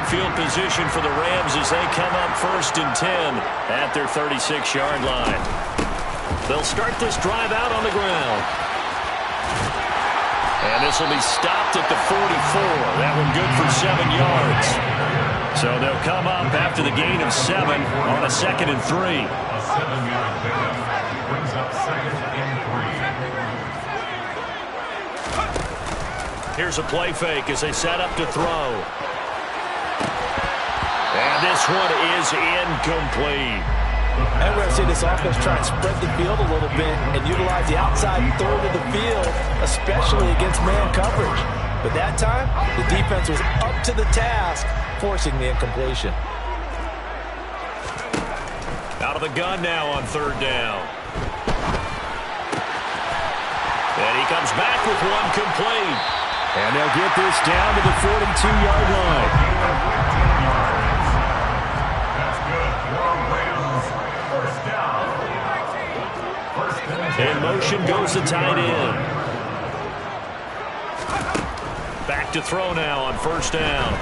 field position for the Rams as they come up 1st and 10 at their 36-yard line. They'll start this drive out on the ground. And this will be stopped at the 44. That one good for 7 yards. So they'll come up after the gain of 7 on a 2nd and 3. A 7-yard pickup brings up 2nd and 3. Here's a play fake as they set up to throw. And this one is incomplete. And we're going to see this offense try and spread the field a little bit and utilize the outside third of the field, especially against man coverage. But that time, the defense was up to the task, forcing the incompletion. Out of the gun now on 3rd down. And he comes back with one complete. And they'll get this down to the 42-yard line. That's good. First down. In motion goes the tight end. Back to throw now on 1st down.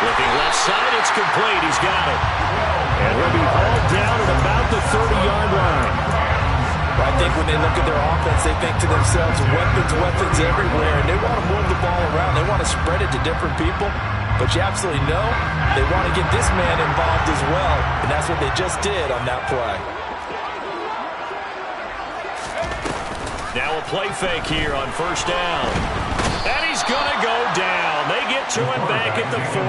Looking left side, it's complete. He's got it. And he'll be hauled down at about the 30-yard line. I think when they look at their offense, they think to themselves, weapons everywhere, and they want to move the ball around. They want to spread it to different people, but you absolutely know they want to get this man involved as well, and that's what they just did on that play. Now a play fake here on 1st down. And he's going to go down. They get to him back at the 40.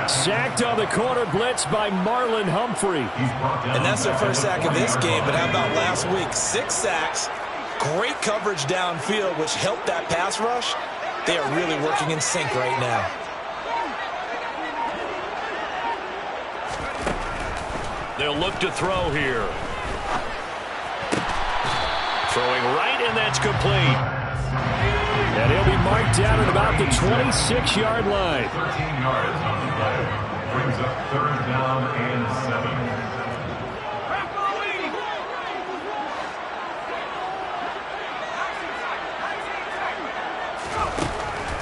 Sacked on the corner blitz by Marlon Humphrey. And that's their first sack of this game, but how about last week? 6 sacks, great coverage downfield, which helped that pass rush. They are really working in sync right now. They'll look to throw here. Throwing right, and that's complete. And he'll be marked down at about the 26-yard line. 13 yards on the play. Brings up 3rd down and 7.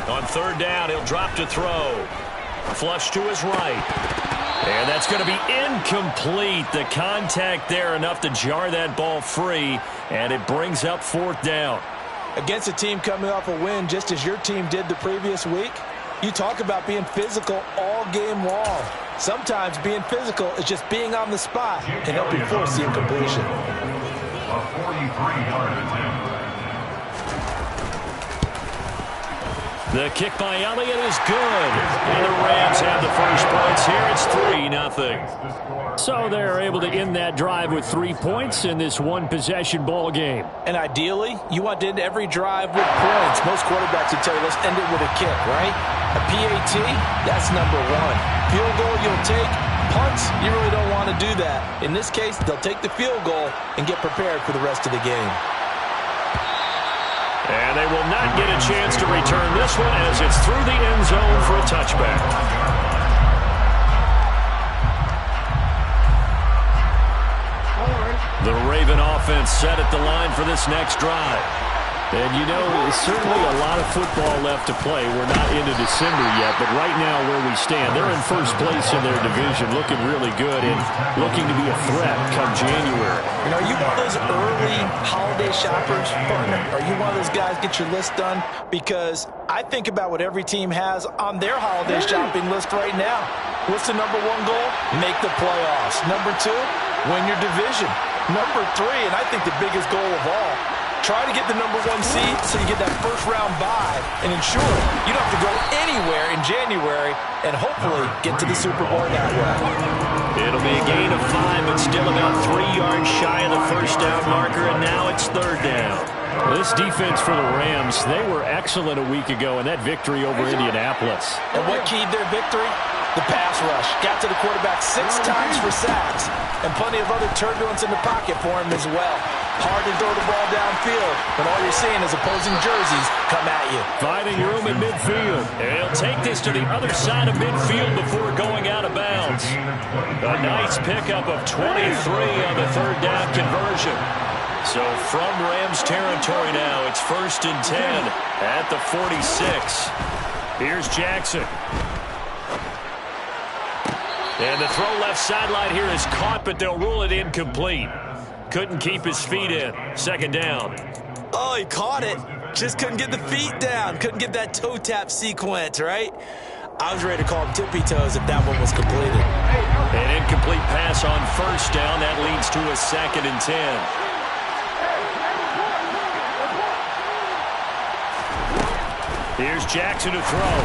On 3rd down, he'll drop to throw. Flush to his right. And that's going to be incomplete. The contact there enough to jar that ball free, and it brings up 4th down. Against a team coming off a win, just as your team did the previous week, you talk about being physical all game long. Sometimes being physical is just being on the spot and helping force the incompletion. A 43-yard attempt. The kick by Elliott is good. And the Rams have the first points here. It's 3-0. So they're able to end that drive with 3 points in this one-possession ball game. And ideally, you want to end every drive with points. Most quarterbacks would tell you, let's end it with a kick, right? A PAT, that's number 1. Field goal, you'll take. Punts, you really don't want to do that. In this case, they'll take the field goal and get prepared for the rest of the game. And they will not get a chance to return this one as it's through the end zone for a touchback. The Raven offense set at the line for this next drive. And, you know, certainly a lot of football left to play. We're not into December yet, but right now where we stand, they're in first place in their division, looking really good and looking to be a threat come January. You know, are you one of those early holiday shoppers, partner? Are you one of those guys get your list done? Because I think about what every team has on their holiday shopping list right now. What's the number 1 goal? Make the playoffs. Number 2, win your division. Number 3, and I think the biggest goal of all, try to get the number 1 seed so you get that first-round bye and ensure you don't have to go anywhere in January and hopefully get to the Super Bowl that way. It'll be a gain of 5, but still about 3 yards shy of the first down marker, and now it's 3rd down. This defense for the Rams, they were excellent a week ago in that victory over Indianapolis. And what keyed their victory? The pass rush. Got to the quarterback 6 times for sacks, and plenty of other turbulence in the pocket for him as well. Hard to throw the ball downfield, but all you're seeing is opposing jerseys come at you. Finding room in midfield. And he'll take this to the other side of midfield before going out of bounds. A nice pickup of 23 on the 3rd down conversion. So from Rams territory now, it's 1st and 10 at the 46. Here's Jackson. And the throw left sideline here is caught, but they'll rule it incomplete. Couldn't keep his feet in. Second down. Oh, he caught it. Just couldn't get the feet down. Couldn't get that toe tap sequence, right? I was ready to call him tippy toes if that one was completed. An incomplete pass on first down. That leads to a 2nd and 10. Here's Jackson to throw.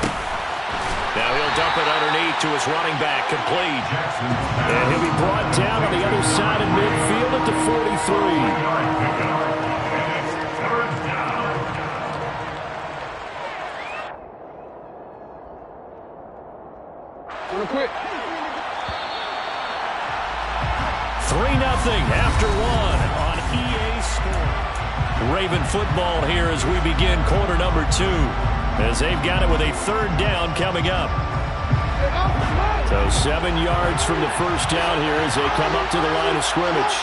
Now he'll dump it underneath to his running back, complete. And he'll be brought down on the other side of midfield at the 43. Quick. 3-0 after one on EA Sport. Raven football here as we begin quarter number 2. As they've got it with a 3rd down coming up. So 7 yards from the first down here as they come up to the line of scrimmage.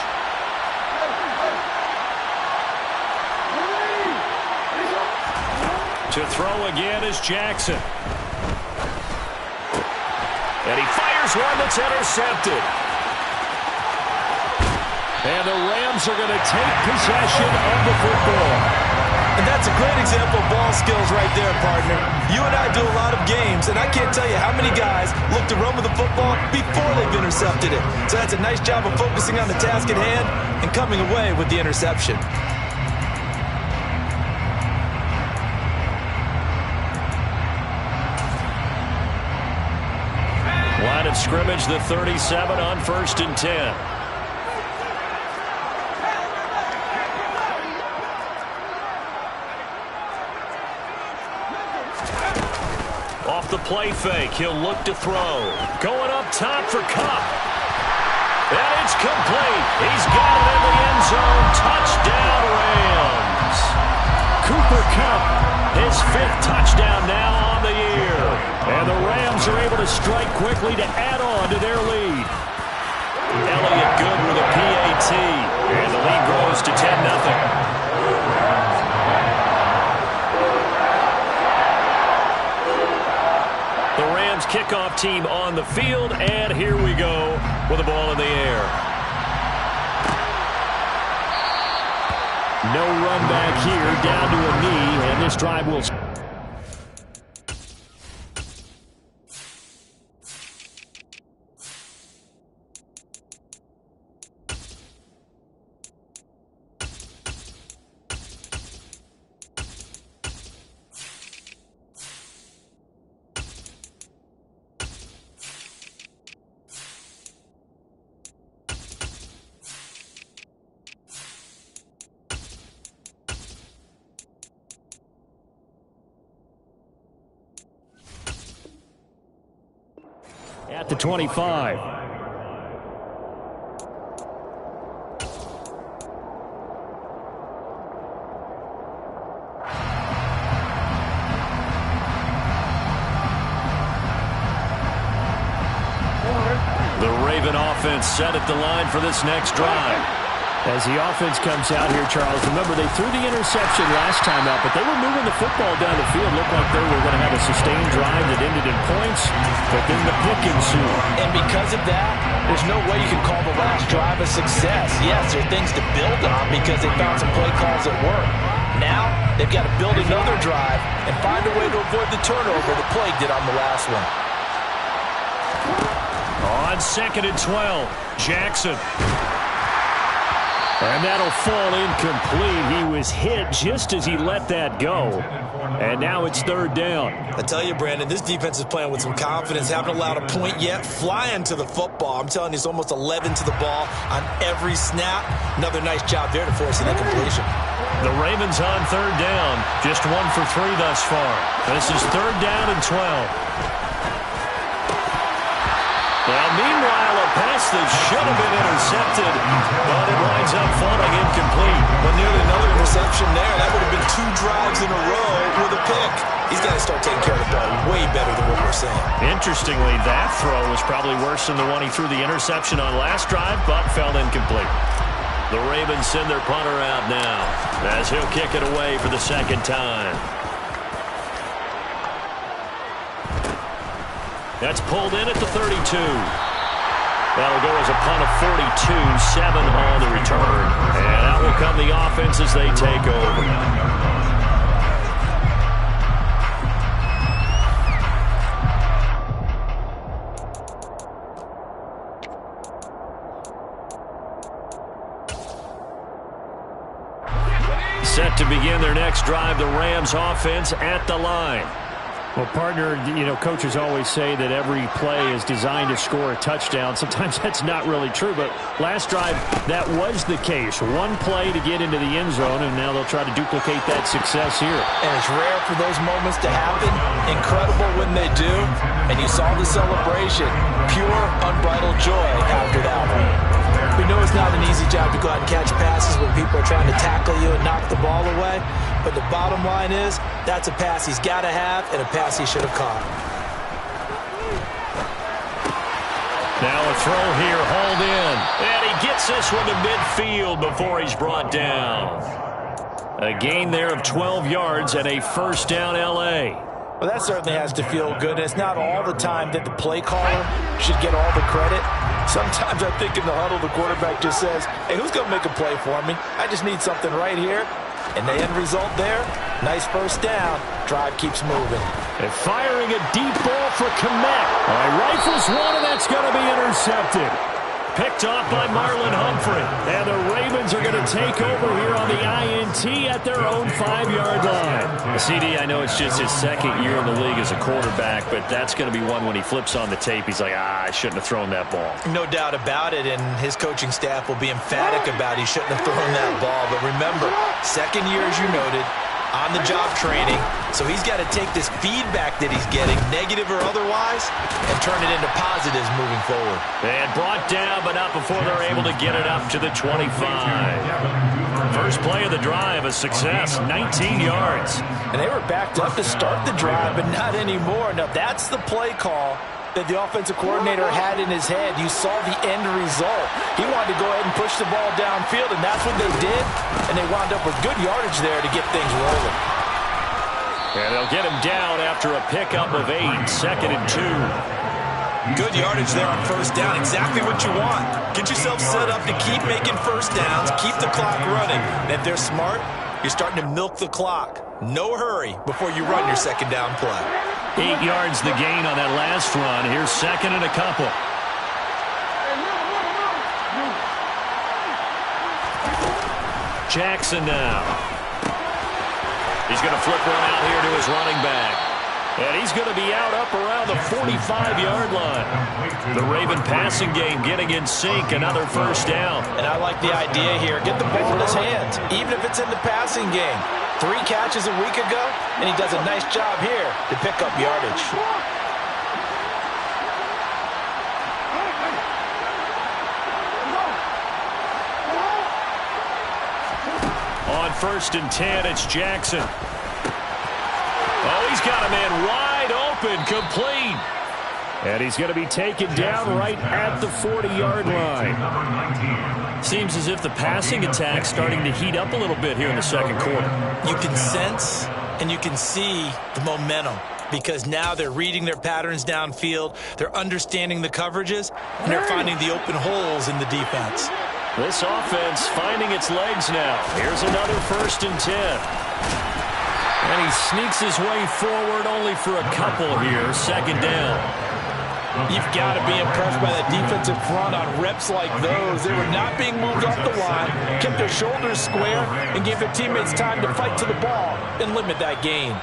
To throw again is Jackson. And he fires one that's intercepted. And the Rams are going to take possession of the football. And that's a great example of ball skills right there, partner. You and I do a lot of games, and I can't tell you how many guys look to run with the football before they've intercepted it. So that's a nice job of focusing on the task at hand and coming away with the interception. Line of scrimmage, the 37 on 1st and 10. Off the play fake, he'll look to throw. Going up top for Kupp. And it's complete. He's got it in the end zone. Touchdown, Rams. Cooper Kupp, his 5th touchdown now on the year. And the Rams are able to strike quickly to add on to their lead. Elliott good with a PAT. And the lead grows to 10-0. The Rams kickoff team on the field, and here we go with the ball in the air. No run back here, down to a knee, and this drive will... At the 25. The Raven offense set at the line for this next drive. As the offense comes out here, Charles, remember they threw the interception last time out, but they were moving the football down the field. Looked like they were going to have a sustained drive that ended in points, but then the pick ensued. And because of that, there's no way you can call the last drive a success. Yes, there are things to build on because they found some play calls that work. Now, they've got to build another drive and find a way to avoid the turnover the Plague did on the last one. On 2nd and 12, Jackson. And that'll fall incomplete. He was hit just as he let that go. And now it's 3rd down. I tell you, Brandon, this defense is playing with some confidence. Haven't allowed a point yet. Flying to the football. I'm telling you, it's almost 11 to the ball on every snap. Another nice job there to force an incompletion. The Ravens on 3rd down. Just 1 for 3 thus far. This is 3rd down and 12. Well, meanwhile, a pass that should have been intercepted, but it winds up falling incomplete. Well, nearly another interception there. That would have been 2 drives in a row with a pick. He's got to start taking care of the ball way better than what we're seeing. Interestingly, that throw was probably worse than the one he threw the interception on last drive, but fell incomplete. The Ravens send their punter out now as he'll kick it away for the 2nd time. That's pulled in at the 32. That'll go as a punt of 42, 7 on the return. And out will come the offense as they take over. Set to begin their next drive, the Rams offense at the line. Well, partner, coaches always say that every play is designed to score a touchdown. Sometimes that's not really true, but last drive, that was the case. One play to get into the end zone, and now they'll try to duplicate that success here. And it's rare for those moments to happen. Incredible when they do. And you saw the celebration. Pure, unbridled joy after that one. We know it's not an easy job to go out and catch passes when people are trying to tackle you and knock the ball away. But the bottom line is, that's a pass he's got to have and a pass he should have caught. Now a throw here, hauled in. And he gets this one to midfield before he's brought down. A gain there of 12 yards and a first down L.A. Well, that certainly has to feel good. And it's not all the time that the play caller should get all the credit. Sometimes I think in the huddle, the quarterback just says, hey, who's going to make a play for me? I just need something right here. And the end result there, nice first down. Drive keeps moving. And firing a deep ball for Kmet. Rifles one, and that's going to be intercepted. Picked off by Marlon Humphrey. And the Ravens are going to take over here on the INT at their own 5-yard line. CD, I know it's just his second year in the league as a quarterback, but that's going to be one when he flips on the tape. He's like, I shouldn't have thrown that ball. No doubt about it, and his coaching staff will be emphatic about he shouldn't have thrown that ball. But remember, second year, as you noted, on-the-job training, so he's got to take this feedback that he's getting, negative or otherwise, and turn it into positives moving forward. And brought down, but not before they're able to get it up to the 25. First play of the drive, a success, 19 yards. And they were backed up to start the drive, but not anymore. Now, that's the play call that the offensive coordinator had in his head. You saw the end result. He wanted to go ahead and push the ball downfield, and that's what they did. And they wound up with good yardage there to get things rolling. And they'll get him down after a pickup of 8, 2nd and 2. Good yardage there on first down. Exactly what you want. Get yourself set up to keep making first downs, keep the clock running. And if they're smart, you're starting to milk the clock. No hurry before you run your second down play. 8 yards the gain on that last run. Here's second and a couple. Jackson now. He's going to flip one out here to his running back. And he's going to be out up around the 45-yard line. The Raven passing game getting in sync. Another first down. And I like the idea here. Get the ball in his hands, even if it's in the passing game. 3 catches a week ago, and he does a nice job here to pick up yardage. On 1st and 10, it's Jackson. Oh, he's got a man wide open, complete. And he's going to be taken down right at the 40-yard line. Seems as if the passing attack's starting to heat up a little bit here in the second quarter. You can sense and you can see the momentum because now they're reading their patterns downfield, they're understanding the coverages, and they're finding the open holes in the defense. This offense finding its legs now. Here's another 1st and 10. And he sneaks his way forward only for a couple here. 2nd down. You've got to be impressed by that defensive front on reps like those. They were not being moved off the line, kept their shoulders square, and gave their teammates time to fight to the ball and limit that gain.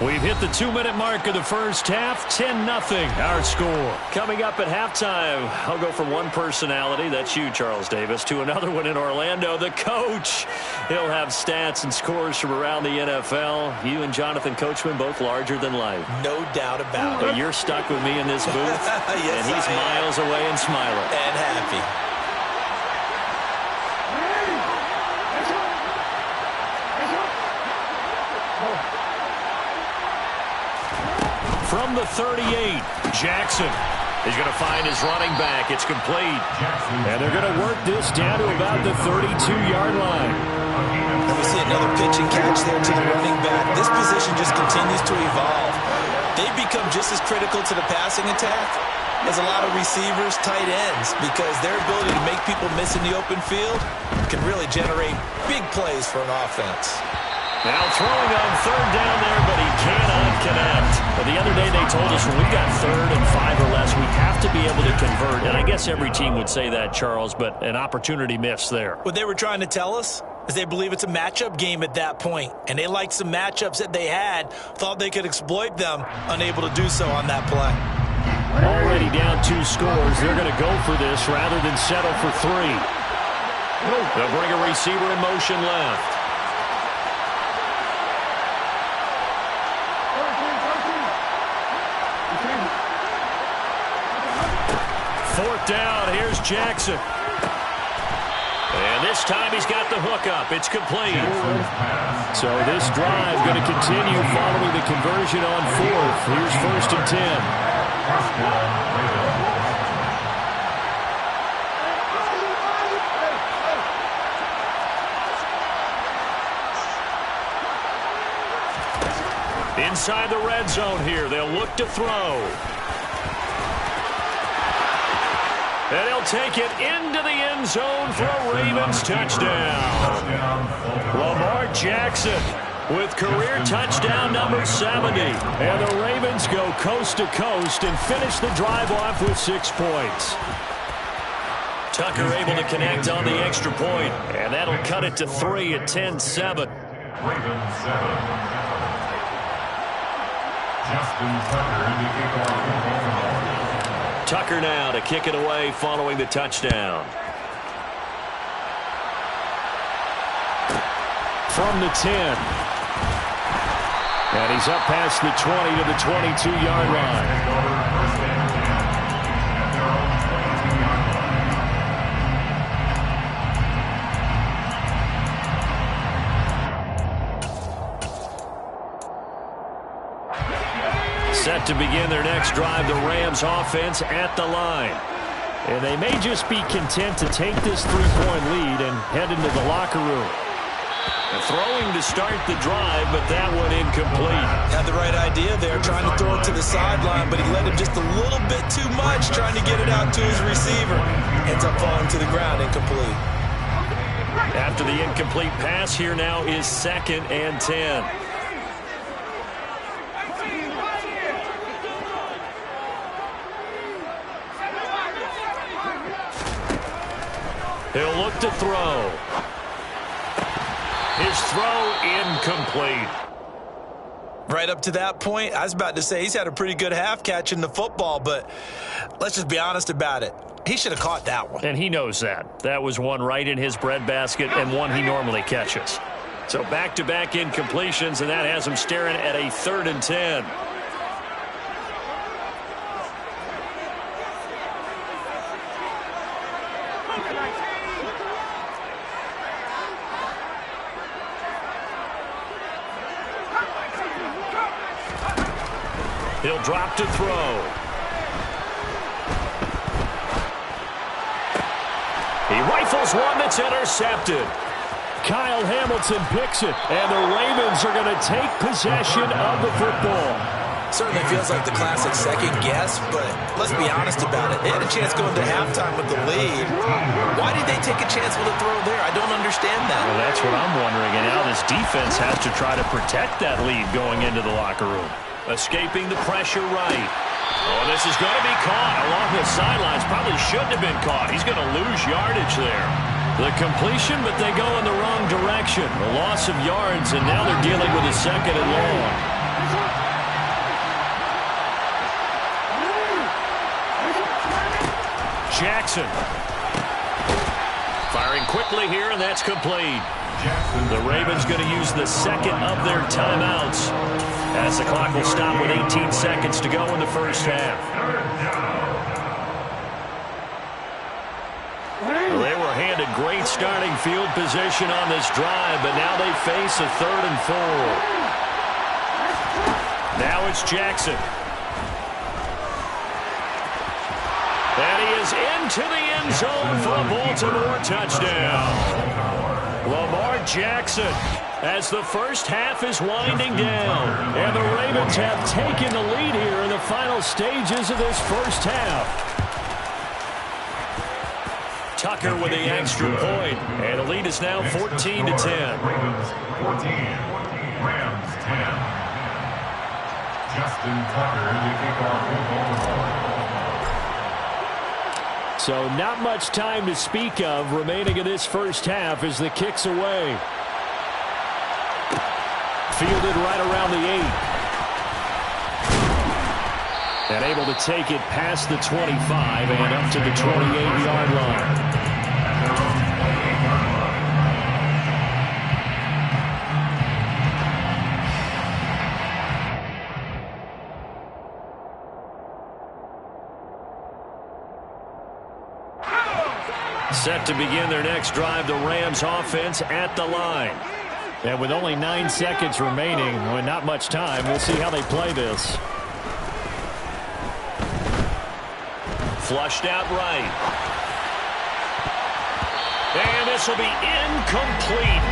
We've hit the 2-minute mark of the first half. 10-0 our score. Coming up at halftime, I'll go from one personality, that's you, Charles Davis, to another one in Orlando, the coach. He'll have stats and scores from around the NFL. You and Jonathan Coachman, both larger than life. No doubt about it. But you're stuck with me in this booth, yes, and he's miles away and smiling. And happy. from the 38. Jackson is going to find his running back. It's complete. And they're going to work this down to about the 32-yard line. And we see another pitch and catch there to the running back. This position just continues to evolve. They've become just as critical to the passing attack as a lot of receivers, tight ends, because their ability to make people miss in the open field can really generate big plays for an offense. Now throwing on third down there, but he cannot connect. But the other day they told us when we got 3rd and 5 or less, we have to be able to convert. And I guess every team would say that, Charles, but an opportunity missed there. What they were trying to tell us is they believe it's a matchup game at that point. And they liked some matchups that they had, thought they could exploit them, unable to do so on that play. Already down 2 scores. They're going to go for this rather than settle for 3. They'll bring a receiver in motion left. 4th down, here's Jackson. And this time he's got the hook up. It's complete. So this drive going to continue following the conversion on 4th. Here's 1st and 10. Inside the red zone here, they'll look to throw. And he'll take it into the end zone for a Ravens touchdown. Lamar Jackson with career touchdown number 70. And the Ravens go coast to coast and finish the drive off with 6 points. Tucker able to connect on the extra point. And that'll cut it to 3 at 10-7. Ravens 7. Justin Tucker in the kickoff. Tucker now to kick it away following the touchdown. From the 10. And he's up past the 20 to the 22-yard line. Set to begin their next drive, the Rams offense at the line. And they may just be content to take this 3-point lead and head into the locker room. Throwing to start the drive, but that one incomplete. Had the right idea there, trying to throw it to the sideline, but he let him just a little bit too much, trying to get it out to his receiver. Ends up falling to the ground, incomplete. After the incomplete pass, here now is 2nd and 10. He'll look to throw. His throw incomplete. Right up to that point, I was about to say he's had a pretty good half catching the football, but let's just be honest about it. He should have caught that one. And he knows that. That was one right in his breadbasket and one he normally catches. So back-to-back incompletions, and that has him staring at a 3rd and 10. He'll drop to throw. He rifles one that's intercepted. Kyle Hamilton picks it, and the Ravens are going to take possession of the football. Certainly feels like the classic second guess, but let's be honest about it. They had a chance going to halftime with the lead. Why did they take a chance with a throw there? I don't understand that. Well, that's what I'm wondering, and now this defense has to try to protect that lead going into the locker room. Escaping the pressure right. Oh, this is going to be caught along the sidelines. Probably shouldn't have been caught. He's going to lose yardage there. The completion, but they go in the wrong direction. A loss of yards, and now they're dealing with a 2nd and long. Jackson. Firing quickly here, and that's complete. The Ravens going to use the 2nd of their timeouts, as the clock will stop with 18 seconds to go in the first half. Well, they were handed great starting field position on this drive, but now they face a 3rd and 4. Now it's Jackson. And he is into the end zone for a Baltimore touchdown. Lamar Jackson, as the first half is winding down. And the Ravens have taken the lead here in the final stages of this first half. Tucker with the extra point. And the lead is now 14-10. Ravens 14, Rams 10. Justin Tucker, the kickoff for Baltimore. So not much time to speak of remaining in this first half as the kick's away. Fielded right around the 8. And able to take it past the 25 and up to the 28-yard line. Set to begin their next drive, the Rams offense at the line. And with only 9 seconds remaining, with not much time, we'll see how they play this. Flushed out right. And this will be incomplete.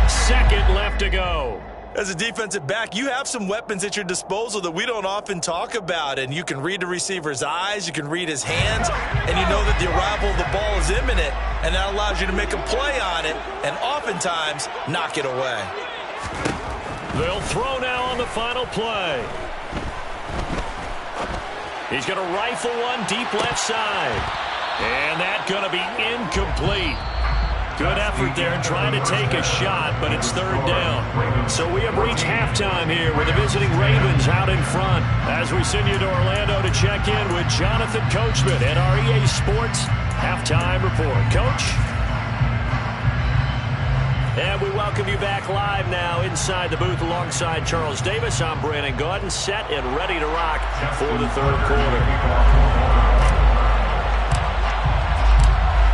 1 second left to go. As a defensive back, you have some weapons at your disposal that we don't often talk about. And you can read the receiver's eyes, you can read his hands, and you know that the arrival of the ball is imminent. And that allows you to make a play on it and oftentimes knock it away. They'll throw now on the final play. He's going to rifle one deep left side. And that's going to be incomplete. Good effort there trying to take a shot, but it's third down. So we have reached halftime here with the visiting Ravens out in front. As we send you to Orlando to check in with Jonathan Coachman at our EA Sports Halftime Report. Coach? And we welcome you back live now inside the booth alongside Charles Davis. I'm Brandon Gaudin, set and ready to rock for the third quarter.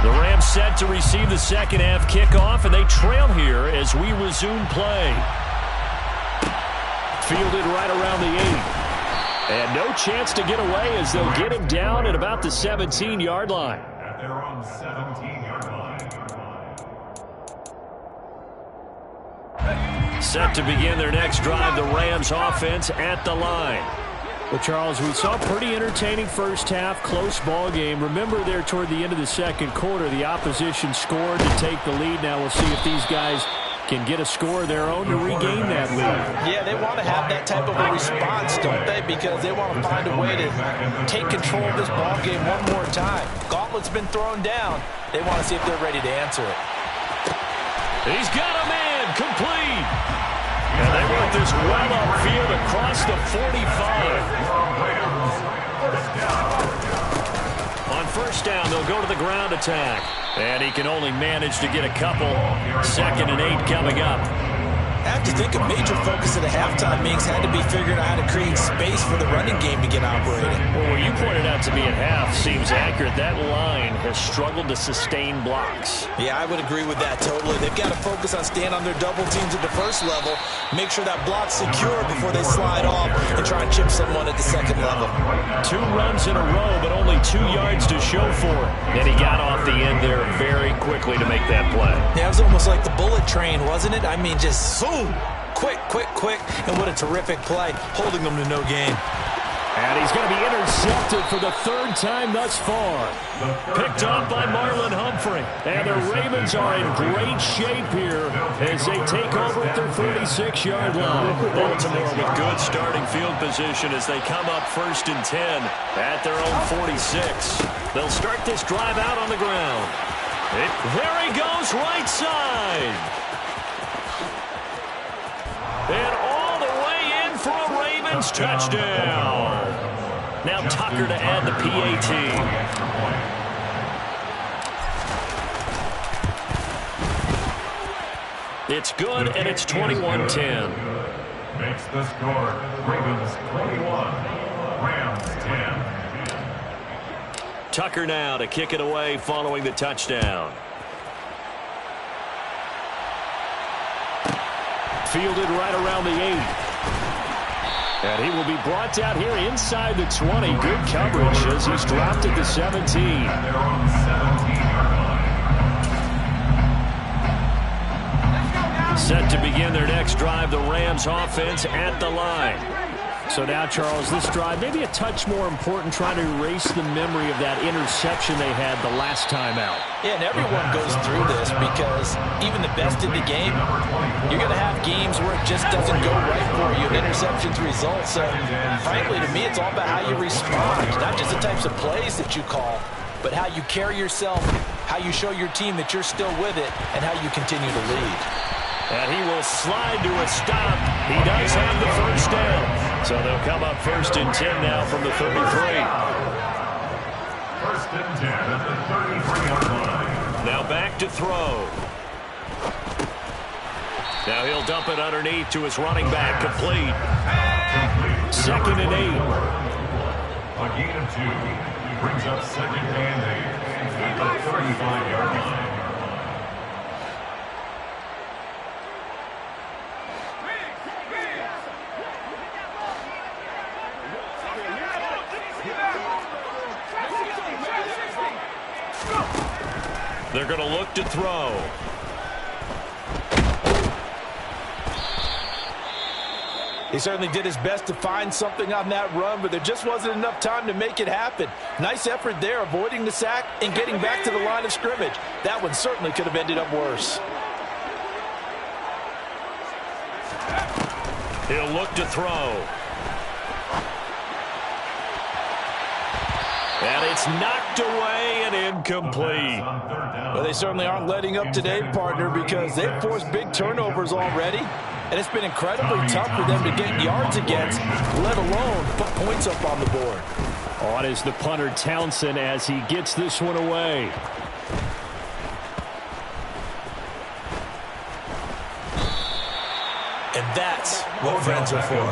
The Rams set to receive the second half kickoff, and they trail here as we resume play. Fielded right around the 8. And no chance to get away as they'll get him down at about the 17-yard line. At their own 17-yard line. Set to begin their next drive, the Rams offense at the line. Well, Charles, we saw a pretty entertaining first half, close ball game. Remember there toward the end of the second quarter, the opposition scored to take the lead. Now we'll see if these guys can get a score of their own to regain that lead. Yeah, they want to have that type of a response, don't they? Because they want to find a way to take control of this ball game one more time. Gauntlet's been thrown down. They want to see if they're ready to answer it. He's got a man, complete. And they work this well upfield across the 45. On first down, they'll go to the ground attack. And he can only manage to get a couple. 2nd and 8 coming up. I have to think a major focus of the halftime meetings had to be figuring out how to create space for the running game to get operating. Well, what you pointed out to me at half seems accurate. That line has struggled to sustain blocks. Yeah, I would agree with that totally. They've got to focus on staying on their double teams at the first level, make sure that block's secure before they slide off and try and chip someone at the second level. 2 runs in a row, but only 2 yards to show for it. And he got off the end there very quickly to make that play. Yeah, it was almost like the bullet train, wasn't it? I mean, just boom! Quick, and what a terrific play, holding them to no gain. And he's going to be intercepted for the 3rd time thus far. Picked up by Marlon Humphrey. And the Ravens are in great shape here as they take over at their 36-yard line. Baltimore with good starting field position as they come up 1st and 10 at their own 46. They'll start this drive out on the ground. There he goes, right side. And all the way in for a Ravens touchdown. Now Tucker to add the PAT. It's good, and it's 21-10. Makes the score Ravens 21, Rams 10. Tucker now to kick it away following the touchdown. Fielded right around the 8. And he will be brought down here inside the 20. Good coverage as he's dropped at the 17. And they're on the 17-yard line. Set to begin their next drive, the Rams offense at the line. So now, Charles, this drive maybe a touch more important, trying to erase the memory of that interception they had the last time out. Yeah, and everyone goes through this because even the best in the game, you're going to have games where it just doesn't go right for you, and interceptions result. So, frankly, to me, it's all about how you respond, not just the types of plays that you call, but how you carry yourself, how you show your team that you're still with it, and how you continue to lead. And he will slide to a stop. He does have the first down. So they'll come up 1st and 10 now from the 33. 1st and 10 at the 33-yard line. Now back to throw. Now he'll dump it underneath to his running back. Complete. 2nd and 8. A gain of 2. Brings up 2nd and 8 at the 35-yard line. They're going to look to throw. He certainly did his best to find something on that run, but there just wasn't enough time to make it happen. Nice effort there, avoiding the sack and getting back to the line of scrimmage. That one certainly could have ended up worse. He'll look to throw. And it's knocked away and incomplete. Well, they certainly aren't letting up today, partner, because they've forced big turnovers already. And it's been incredibly tough for them to get yards against, let alone put points up on the board. On is the punter, Townsend, as he gets this one away. And that's what friends are for.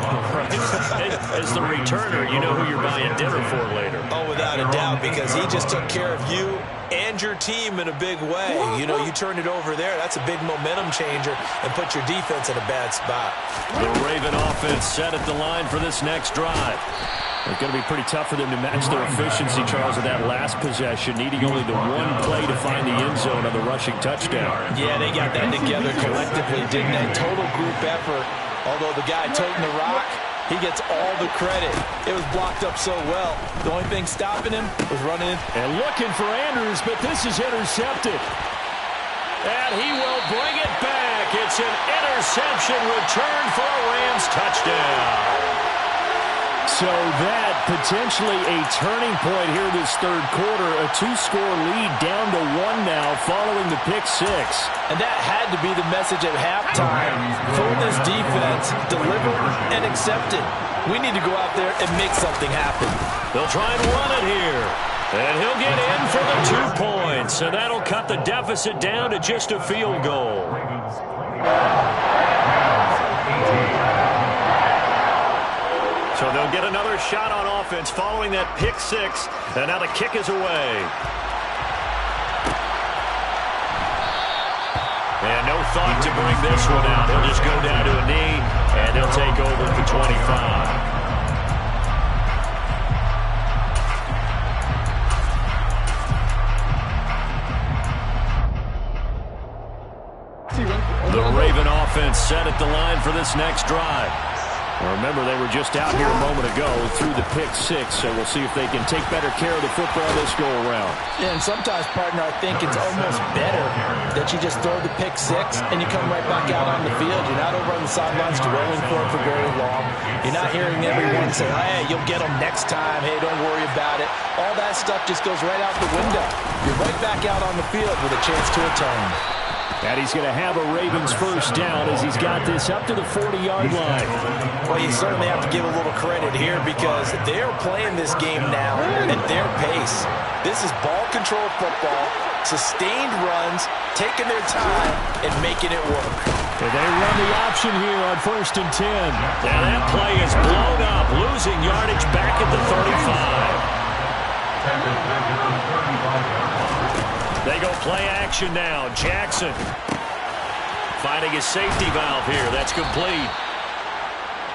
As the returner, you know who you're buying dinner for later. Oh, without a doubt, because he just took care of you and your team in a big way. You know, you turn it over there, that's a big momentum changer and put your defense in a bad spot. The Raven offense set at the line for this next drive. It's going to be pretty tough for them to match their efficiency, Charles, of that last possession, needing only the one play to find the end zone on the rushing touchdown. Yeah, they got that together collectively, didn't they? Total group effort. Although the guy toting the rock, he gets all the credit. It was blocked up so well. The only thing stopping him was running. And looking for Andrews, but this is intercepted. And he will bring it back. It's an interception return for a Rams touchdown. So that potentially a turning point here this third quarter. A 2-score lead down to 1 now following the pick 6. And that had to be the message at halftime for this defense. Deliver and accept it. We need to go out there and make something happen. They'll try and run it here. And he'll get in for the 2 points. And that'll cut the deficit down to just a field goal. So they'll get another shot on offense following that pick 6. And now the kick is away. And no thought to bring this one out. They'll just go down to a knee, and they'll take over at the 25. The Raven offense set at the line for this next drive. Well, remember, they were just out here a moment ago through the pick 6, so we'll see if they can take better care of the football this go-around. Yeah, and sometimes, partner, I think it's almost better that you just throw the pick 6 and you come right back out on the field. You're not over on the sidelines dwelling for it for very long. You're not hearing everyone say, hey, you'll get them next time. Hey, don't worry about it. All that stuff just goes right out the window. You're right back out on the field with a chance to atone. And he's going to have a Ravens first down as he's got this up to the 40-yard line. Well, you certainly have to give a little credit here because they're playing this game now at their pace. This is ball control football, sustained runs, taking their time, and making it work. And they run the option here on 1st and 10. And that play is blown up, losing yardage back at the 35. They go play action now. Jackson finding his safety valve here. That's complete.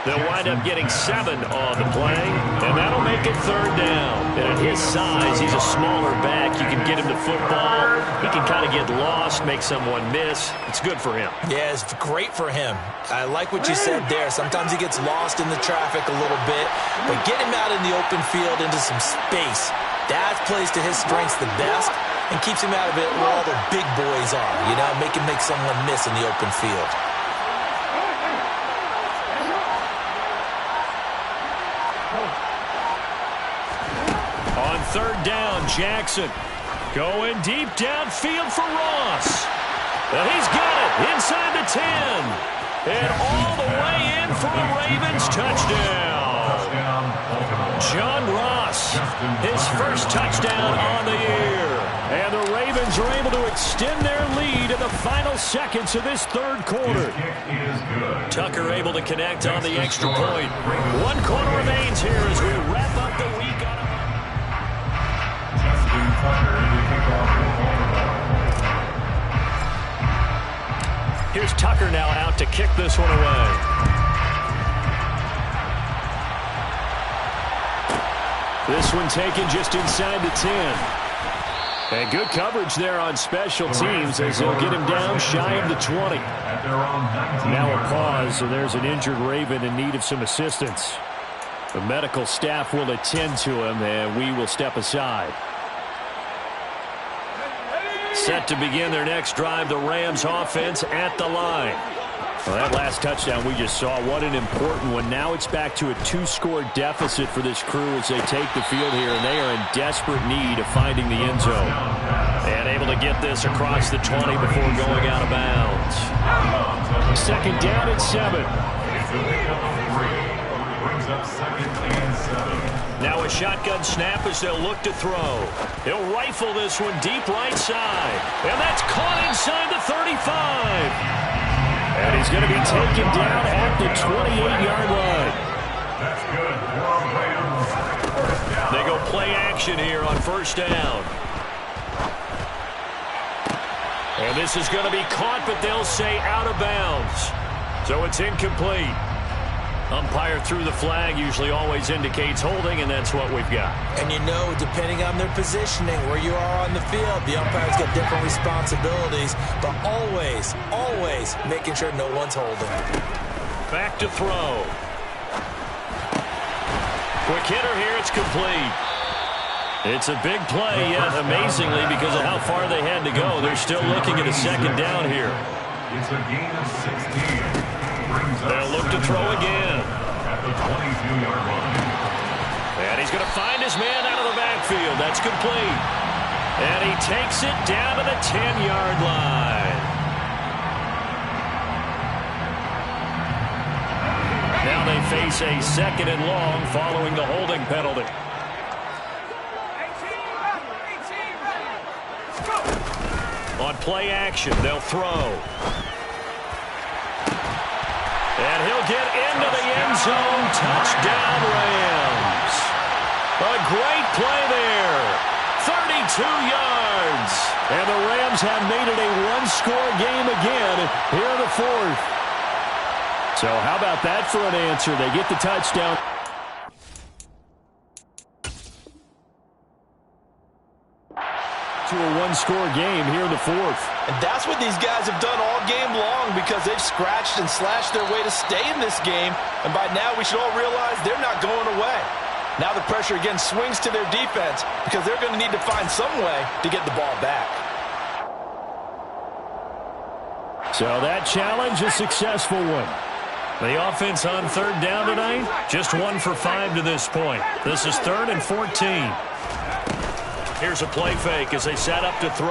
They'll wind up getting 7 on the play, and that'll make it 3rd down. And at his size, he's a smaller back. You can get him to football. He can kind of get lost, make someone miss. It's good for him. Yeah, it's great for him. I like what you said there. Sometimes he gets lost in the traffic a little bit, but get him out in the open field into some space. That plays to his strengths the best and keeps him out of it where all the big boys are, you know, make him make someone miss in the open field. On 3rd down, Jackson going deep downfield for Ross. And he's got it inside the 10. And all the way in for a Ravens touchdown. John Ross, his first touchdown on the year. And the Ravens are able to extend their lead in the final seconds of this 3rd quarter. Tucker able to connect on the extra point. 1 quarter remains here as we wrap up the week on Here's Tucker now out to kick this one away. This one taken just inside the 10. And good coverage there on special teams as they'll get him down shy of the 20. Now a pause, so there's an injured Raven in need of some assistance. The medical staff will attend to him, and we will step aside. Set to begin their next drive, the Rams offense at the line. Well, that last touchdown we just saw, what an important one. Now it's back to a 2-score deficit for this crew as they take the field here, and they are in desperate need of finding the end zone. And able to get this across the 20 before going out of bounds. 2nd down at 7. Now a shotgun snap as they'll look to throw. He'll rifle this one deep right side. And that's caught inside the 35. And he's going to be taken down at the 28-yard line. They go play action here on 1st down. And this is going to be caught, but they'll say out of bounds. So it's incomplete. Umpire threw the flag, usually always indicates holding, and that's what we've got. And you know, depending on their positioning, where you are on the field, the umpires get different responsibilities, but always, always making sure no one's holding. Back to throw. Quick hitter here, it's complete. It's a big play, yet amazingly, because of how far they had to go, they're still looking at a 2nd down here. It's a gain of 16. They'll look to throw again. At the 22-yard line. And he's going to find his man out of the backfield. That's complete. And he takes it down to the 10-yard line. Now they face a 2nd and long following the holding penalty. On play action, they'll throw. And he'll get into the end zone. Touchdown, Rams. A great play there. 32 yards. And the Rams have made it a 1-score game again here in the 4th. So how about that for an answer? They get the touchdown. To a 1-score game here in the 4th. And that's what these guys have done all game long because they've scratched and slashed their way to stay in this game. And by now we should all realize they're not going away. Now the pressure again swings to their defense because they're going to need to find some way to get the ball back. So that challenge, a successful one. The offense on 3rd down tonight, just 1 for 5 to this point. This is 3rd and 14. Here's a play fake as they set up to throw.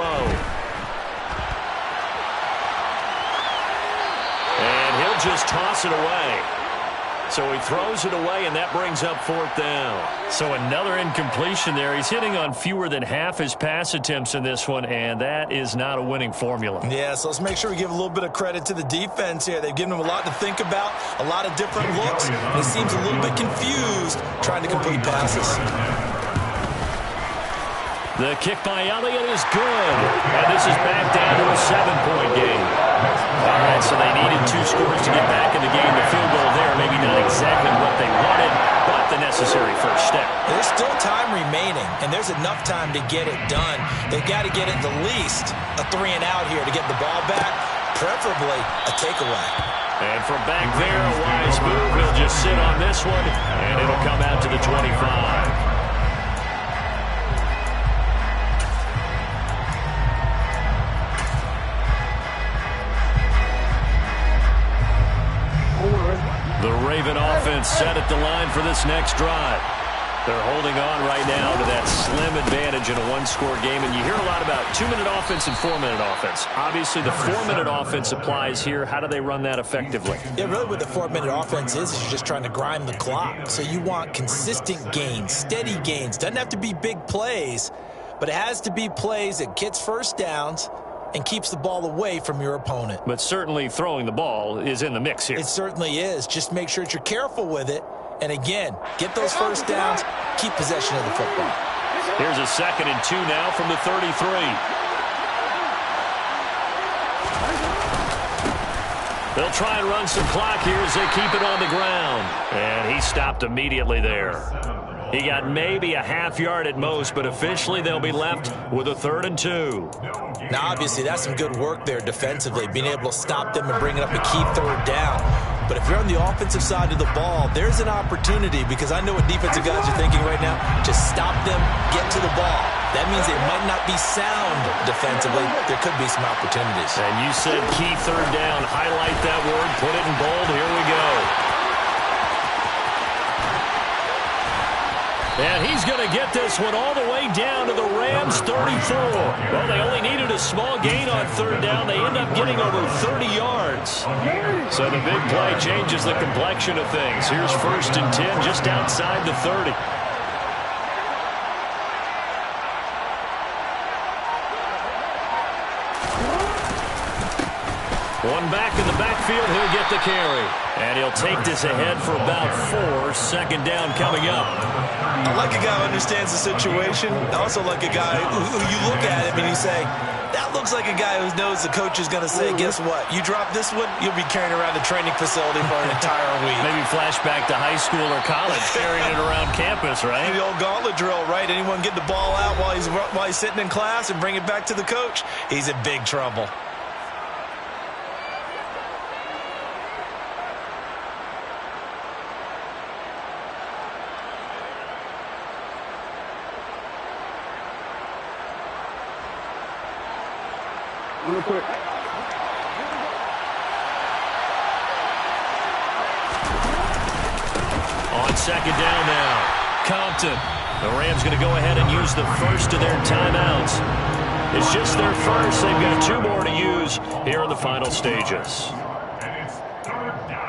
And he'll just toss it away. So he throws it away, and that brings up 4th down. So another incompletion there. He's hitting on fewer than half his pass attempts in this one, and that is not a winning formula. Yeah, so let's make sure we give a little bit of credit to the defense here. They've given him a lot to think about, a lot of different looks, and he seems a little bit confused trying to complete passes. The kick by Elliott is good. And this is back down to a 7-point game. All right, so they needed 2 scores to get back in the game. The field goal there, maybe not exactly what they wanted, but the necessary first step. There's still time remaining, and there's enough time to get it done. They've got to get it at least a 3-and-out here to get the ball back, preferably a takeaway. And from back there, a wise move. He'll just sit on this one, and it'll come out to the 25. The Raven offense set at the line for this next drive. They're holding on right now to that slim advantage in a one-score game, and you hear a lot about 2-minute offense and 4-minute offense. Obviously, the 4-minute offense applies here. How do they run that effectively? Yeah, really what the 4-minute offense is you're just trying to grind the clock. So you want consistent gains, steady gains. Doesn't have to be big plays, but it has to be plays that gets first downs and keeps the ball away from your opponent. But certainly throwing the ball is in the mix here. It certainly is. Just make sure that you're careful with it. And again, get those first downs, keep possession of the football. Here's a 2nd and 2 now from the 33. They'll try and run some clock here as they keep it on the ground. And he stopped immediately there. He got maybe a half yard at most, but officially they'll be left with a 3rd and 2. Now, obviously, that's some good work there defensively, being able to stop them and bringing up a key 3rd down. But if you're on the offensive side of the ball, there's an opportunity, because I know what defensive guys are thinking right now. Just stop them, get to the ball. That means they might not be sound defensively. There could be some opportunities. And you said key 3rd down. Highlight that word, put it in bold. Here we go. And he's going to get this one all the way down to the Rams' 34. Well, they only needed a small gain on 3rd down. They end up getting over 30 yards. So the big play changes the complexion of things. Here's 1st and 10 just outside the 30. One back in the backfield, he'll get the carry. And he'll take this ahead for about 4. 2nd down coming up. I like a guy who understands the situation. I also like a guy who you look at him and you say, that looks like a guy who knows the coach is going to say, guess what? You drop this one, you'll be carrying around the training facility for an entire week. Maybe flashback to high school or college, carrying it around campus, right? The old gauntlet drill, right? Anyone get the ball out while he's sitting in class and bring it back to the coach? He's in big trouble. Real quick. On 2nd down now, Compton. The Rams going to go ahead and use the first of their timeouts. It's just their first. They've got 2 more to use here in the final stages. And it's 3rd down.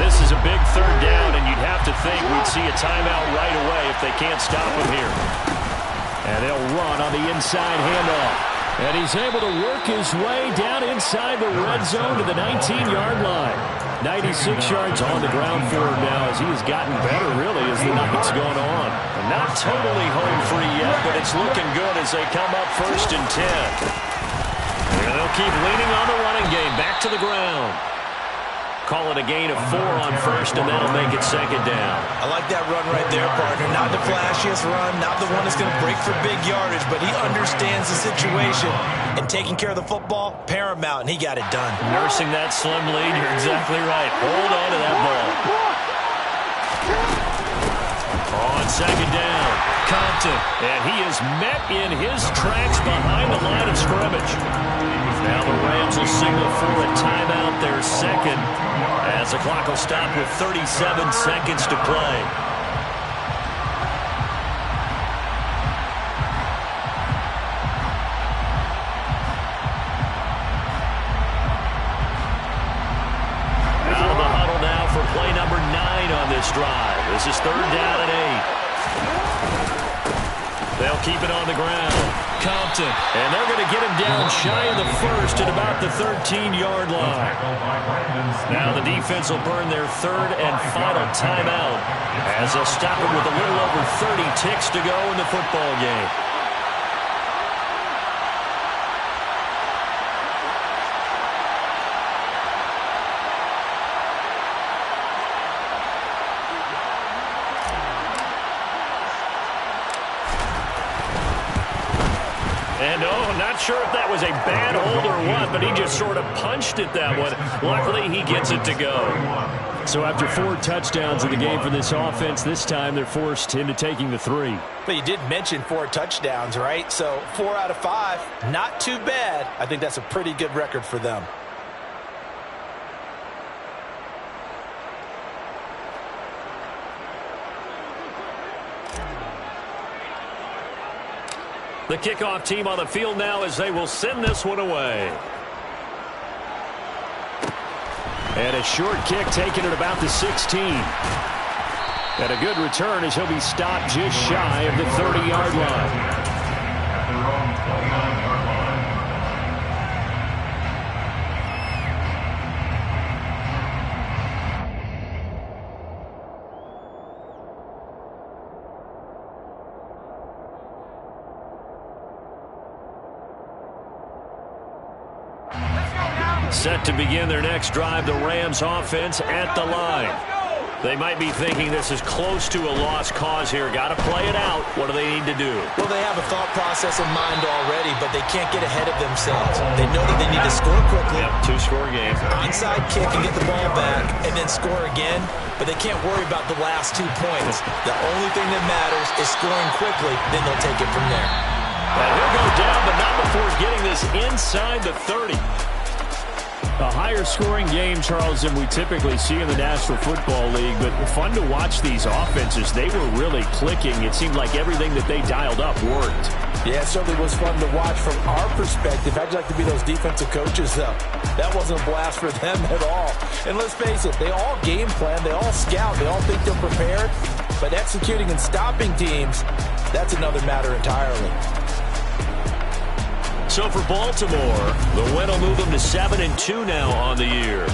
This is a big 3rd down, and you'd have to think we'd see a timeout right away if they can't stop him here. And they'll run on the inside handoff. And he's able to work his way down inside the red zone to the 19-yard line. 96 yards on the ground for him now as he has gotten better, really, as the night's gone on. And not totally home free yet, but it's looking good as they come up 1st and 10. And they'll keep leaning on the running game. Back to the ground. Call it a gain of 4 on 1st, and that'll make it 2nd down. I like that run right there, partner. Not the flashiest run, not the one that's going to break for big yardage, but he understands the situation, and taking care of the football, paramount, and he got it done. Nursing that slim lead, you're exactly right. Hold on to that ball. On 2nd down, Compton, and he is met in his tracks behind the line of scrimmage. Now the Rams will signal for a timeout, their 2nd, as the clock will stop with 37 seconds to play. Out of the huddle now for play number 9 on this drive. This is 3rd down and 8. They'll keep it on the ground. Compton. And they're going to get him down shy of the first at about the 13-yard line. Now the defense will burn their third and final timeout as they'll stop it with a little over 30 ticks to go in the football game. And, not sure if that was a bad hold or what, but he just sort of punched it that one. Luckily, he gets it to go. So after 4 touchdowns in the game for this offense, this time they're forced into taking the 3. But you did mention 4 touchdowns, right? So 4 out of 5, not too bad. I think that's a pretty good record for them. The kickoff team on the field now as they will send this one away. And a short kick taken at about the 16. And a good return as he'll be stopped just shy of the 30-yard line. At their own 29-yard line. Set to begin their next drive, the Rams offense at the line. They might be thinking this is close to a lost cause here. Got to play it out. What do they need to do? Well, they have a thought process in mind already, but they can't get ahead of themselves. They know that they need to score quickly. Yep, 2-score game. Onside kick and get the ball back and then score again, but they can't worry about the last 2 points. The only thing that matters is scoring quickly, then they'll take it from there. And he'll go down, but not before getting this inside the 30. A higher scoring game, Charles, than we typically see in the National Football League, but fun to watch these offenses. They were really clicking. It seemed like everything that they dialed up worked. Yeah, it certainly was fun to watch from our perspective. How'd you like to be those defensive coaches, though? That wasn't a blast for them at all. And let's face it, they all game plan, they all scout, they all think they're prepared, but executing and stopping teams, that's another matter entirely. So for Baltimore, the win will move them to 7-2 now on the year.